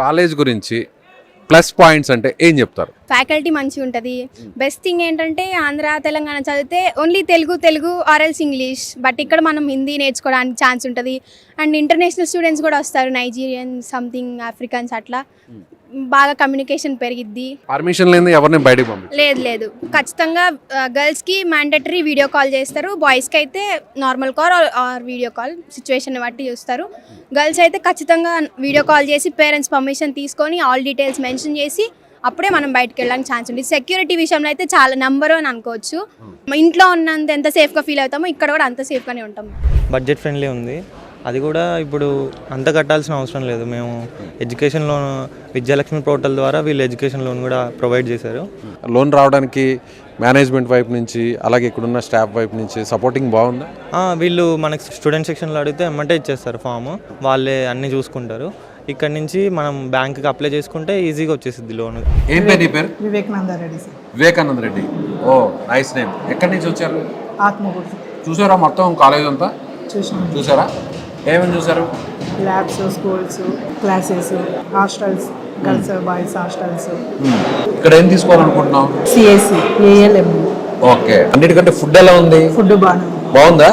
College గురించి plus points అంటే ఏం చెప్తారు? ఫ్యాకల్టీ మంచిగా ఉంటుంది. బెస్ట్ థింగ్ ఏంటంటే ఆంధ్ర తెలంగాణ చదివితే ఓన్లీ తెలుగు ఆర్ఎల్స్ ఇంగ్లీష్, బట్ ఇక్కడ మనం హిందీ నేర్చుకోవడానికి ఛాన్స్ ఉంటుంది. అండ్ ఇంటర్నేషనల్ స్టూడెంట్స్ కూడా వస్తారు, నైజీరియన్ సంథింగ్ ఆఫ్రికన్స్, అట్లా బాగా కమ్యూనికేషన్ పెరిగిద్ది. పర్మిషన్ లేని ఎవరిని బయటకు పంపించారు? లేదు ఖచ్చితంగా గర్ల్స్కి మ్యాండటరీ వీడియో కాల్ చేస్తారు, బాయ్స్కి అయితే normal call or video call situation బట్టి చూస్తారు. గర్ల్స్ అయితే ఖచ్చితంగా వీడియో కాల్ చేసి పేరెంట్స్ పర్మిషన్ తీసుకొని ఆల్ డీటెయిల్స్ మెన్షన్ చేసి అప్పుడే మనం బయటకు వెళ్ళడానికి ఛాన్స్ ఉంది. సెక్యూరిటీ విషయంలో అయితే చాలా నెంబర్ అని అనుకోవచ్చు. ఇంట్లో ఉన్నంత ఎంత సేఫ్గా ఫీల్ అవుతామో ఇక్కడ కూడా అంత సేఫ్గానే ఉంటాం. బడ్జెట్ ఫ్రెండ్లీ ఉంది, అది కూడా ఇప్పుడు అంత కట్టాల్సిన అవసరం లేదు. మేము ఎడ్యుకేషన్ లోన్ విద్యాలక్ష్మి పోర్టల్ ద్వారా వీళ్ళు ఎడ్యుకేషన్ లోన్ కూడా ప్రొవైడ్ చేశారు. లోన్ రావడానికి మేనేజ్మెంట్ వైపు నుంచి అలాగే ఇక్కడున్న స్టాఫ్ వైపు నుంచి సపోర్టింగ్ బాగుందా? వీళ్ళు మనకి స్టూడెంట్ సెక్షన్లో అడిగితే ఎమ్మంటే ఇచ్చేస్తారు ఫామ్, వాళ్ళే అన్నీ చూసుకుంటారు. ఇక్కడ నుంచి మనం బ్యాంక్కి అప్లై చేసుకుంటే ఈజీగా వచ్చేసింది లోన్. ఏం పేరు నీ పేరు? వివేకానంద రెడ్డి సార్. వివేకానంద రెడ్డి, ఓ నైస్ నేమ్. ఎక్కడి నుంచి వచ్చారు? ఆత్మకూరు. చూసారా మొత్తం కాలేజ్ అంతా? చూసారా? ఏమేమి చూసారు? Labs, schools, classes, hostels, girls boys hostels. ఇక్కడ ఏం తీసుకోవాలనుకుంటున్నాం? CSC, ALM. ఓకే, అన్నిటికంటే ఫుడ్ ఎలా ఉంది? ఫుడ్ బాగుందా?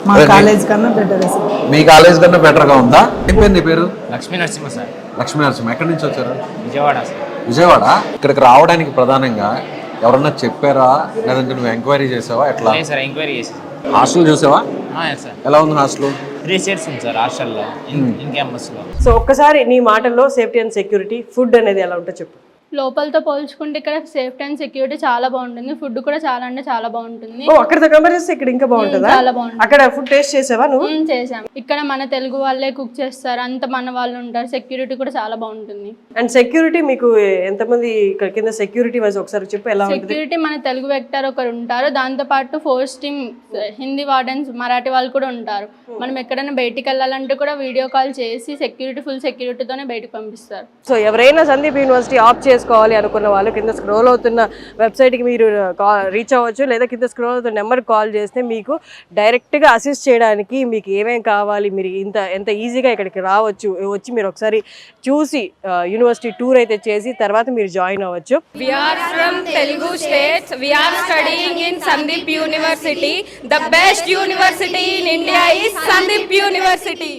మా కాలేజ్ కన్నా బెటర్ సార్. మీ కాలేజ్ కన్నా బెటర్ గా ఉందా? ఏం పేరు నీ పేరు? లక్ష్మీ నరసింహ సార్. లక్ష్మీ నరసింహ. ఎక్కడి నుంచి వచ్చారు? విజయవాడ సార్. విజయవాడ. ఇక్కడికి రావడానికి ప్రధానంగా ఎవరన్నా చెప్పారా, లేదంటే నువ్వు ఎంక్వైరీ చేసావా? ఎట్లా? లేదు సార్, ఎంక్వైరీ చేసి. హాస్టల్ చూసావా? సార్. ఎలా ఉంది హాస్టల్? 3 seats ఉంది సార్ హాస్టల్లో, ఇన్ క్యాంపస్లో. సో ఒక్కసారి నీ మాటల్లో సేఫ్టీ అండ్ సెక్యూరిటీ, ఫుడ్ అనేది ఎలా ఉంటుందో చెప్పు. లోపలతో పోల్చుకుంటే ఇక్కడ సేఫ్టీ అండ్ సెక్యూరిటీ చాలా బాగుంటుంది. ఫుడ్ కూడా చాలా అంటే చాలా బాగుంటుంది. అక్కడ కంపేర్ చేస్తే ఇక్కడ ఇంకా బాగుంటుందా? చాలా బాగుంటుంది. అక్కడ ఫుడ్ టేస్ట్ చేసావా నువ్వు? చేసాం. ఇక్కడ మన తెలుగు వాళ్ళే కుక్ చేస్తారు, అంత మన వాళ్ళు ఉంటారు. సెక్యూరిటీ కూడా చాలా బాగుంటుంది. అండ్ సెక్యూరిటీ మీకు ఎంతమంది ఇక్కడ కింద సెక్యూరిటీ వైజ్ ఒకసారి చెప్పు ఎలా ఉంటుంది? సెక్యూరిటీ మన తెలుగు వెక్టర్ ఒకరు ఉంటారు, దాంతో పాటు force team, Hindi wardens, Marathi వాళ్ళు కూడా ఉంటారు. మనం ఎక్కడైనా బయటికి వెళ్ళాలంటే కూడా వీడియో కాల్ చేసి ఫుల్ సెక్యూరిటీతోనే బయటకు పంపిస్తారు. సో ఎవరైనా సందీప్ యూనివర్సిటీ ఆప్ చేసుకోవాలి అనుకున్న వాళ్ళు కింద స్క్రోల్ అవుతున్న వెబ్సైట్కి మీరు రీచ్ అవ్వచ్చు, లేదా కింద స్క్రోల్ అవుతున్న నెంబర్కి కాల్ చేస్తే మీకు డైరెక్ట్గా అసిస్ట్ చేయడానికి మీకు ఏమేమి కావాలి, మీరు ఎంత ఈజీగా ఇక్కడికి రావచ్చు, వచ్చి మీరు ఒకసారి చూసి యూనివర్సిటీ టూర్ అయితే చేసి తర్వాత మీరు జాయిన్ అవ్వచ్చు. We are from Telugu states. We are studying in Sandeep University. The best university in India is Sandeep University.